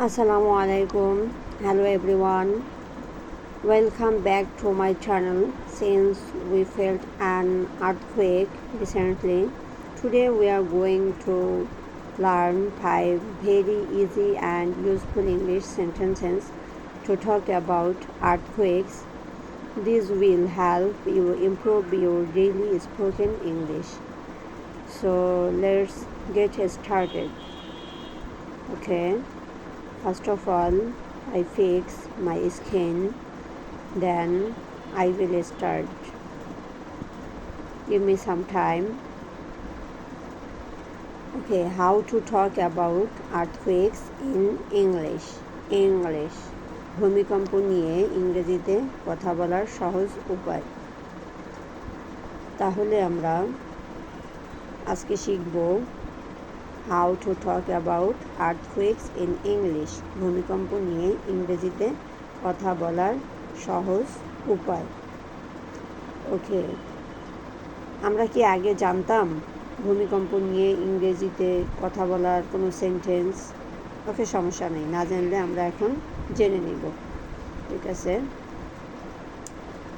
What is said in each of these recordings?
Assalamu alaikum. Hello everyone. Welcome back to my channel. Since we felt an earthquake recently, today we are going to learn 5 very easy and useful English sentences to talk about earthquakes. This will help you improve your daily spoken English. So let's get started. Okay. First of all, I fix my skin, then I will start. Give me some time. Okay, how to talk about earthquakes in English. ভূমিকম্প নিয়ে ইংরেজিতে কথা বলার সহজ উপায়। তাহলে আমরা আজকে শিখব how to talk about earthquakes in English. ভূমিকম্প নিয়ে ইংরেজিতে কথা বলার সহজ উপায়। ওকে, আমরা কি আগে জানতাম ভূমিকম্প নিয়ে ইংরেজিতে কথা বলার কোনো সেন্টেন্স? ওকে, সমস্যা নেই, না জানলে আমরা এখন জেনে নিব। ঠিক আছে,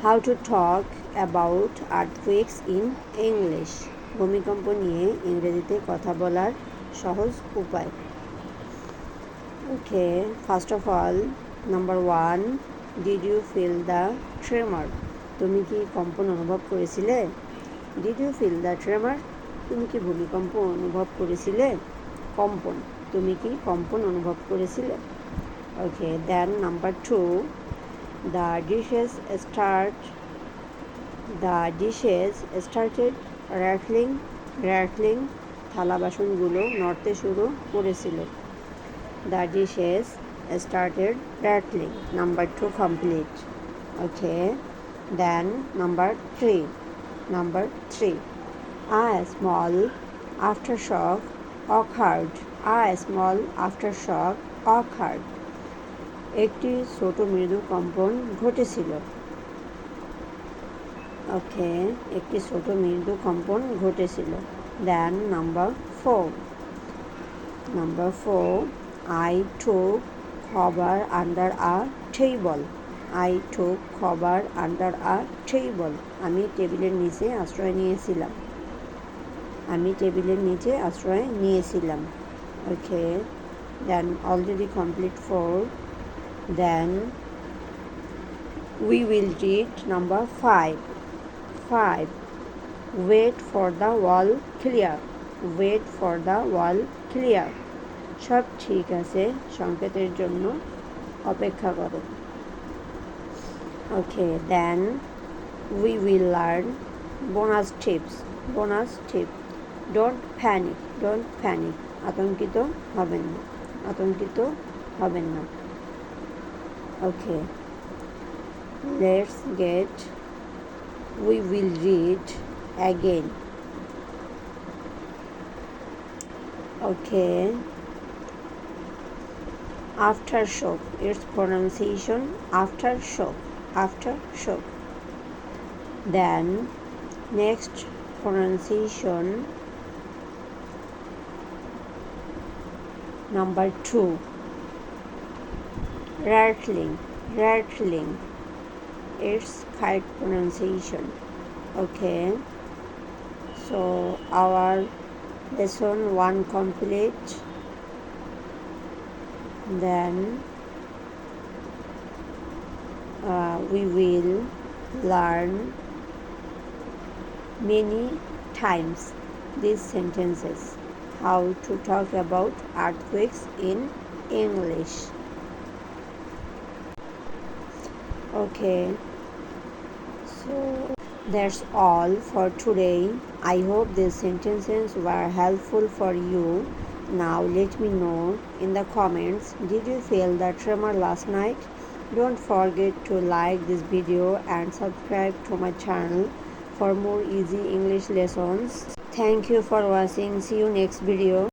how to talk about earthquakes in English. ভূমিকম্প নিয়ে ইংরেজিতে কথা বলার সহজ উপায়। Okay, first of all, number 1, did you feel the tremor? তুমি কি কম্পন অনুভব করেছিলে? Did you feel the tremor? তুমি কি ভূমিকম্প অনুভব করেছিলে? কম্পন, তুমি কি কম্পন অনুভব করেছিলে? Okay, then number 2, the dishes started rattling. থালা বাসনগুলো নড়তে শুরু করেছিল। The dishes started rattling. Number 2 complete. Okay, then number 3, a small aftershock occurred. একটি ছোট মৃদু কম্পন ঘটেছিল। ওকে, একটি ছোট মৃদু কম্পন ঘটেছিল। দেন number 4, I took cover under a table. আমি টেবিলের নিচে আশ্রয় নিয়েছিলাম। ওকে, দেন already complete 4. Then we will read number 5. Wait for the wall clear. সব ঠিক আছে, সংকেতের জন্য অপেক্ষা করো। ওকে, দেন we will learn bonus tips. Don't panic. আতঙ্কিত হবেন না। Okay, we will read again. Okay, aftershock, its pronunciation aftershock. Then next pronunciation, number 2, rattling. Its correct pronunciation. Okay, so our lesson 1 complete. Then we will learn many times these sentences, how to talk about earthquakes in English. Okay, so that's all for today. I hope these sentences were helpful for you. Now let me know in the comments, did you feel the tremor last night? Don't forget to like this video and subscribe to my channel for more easy English lessons. Thank you for watching. See you next video.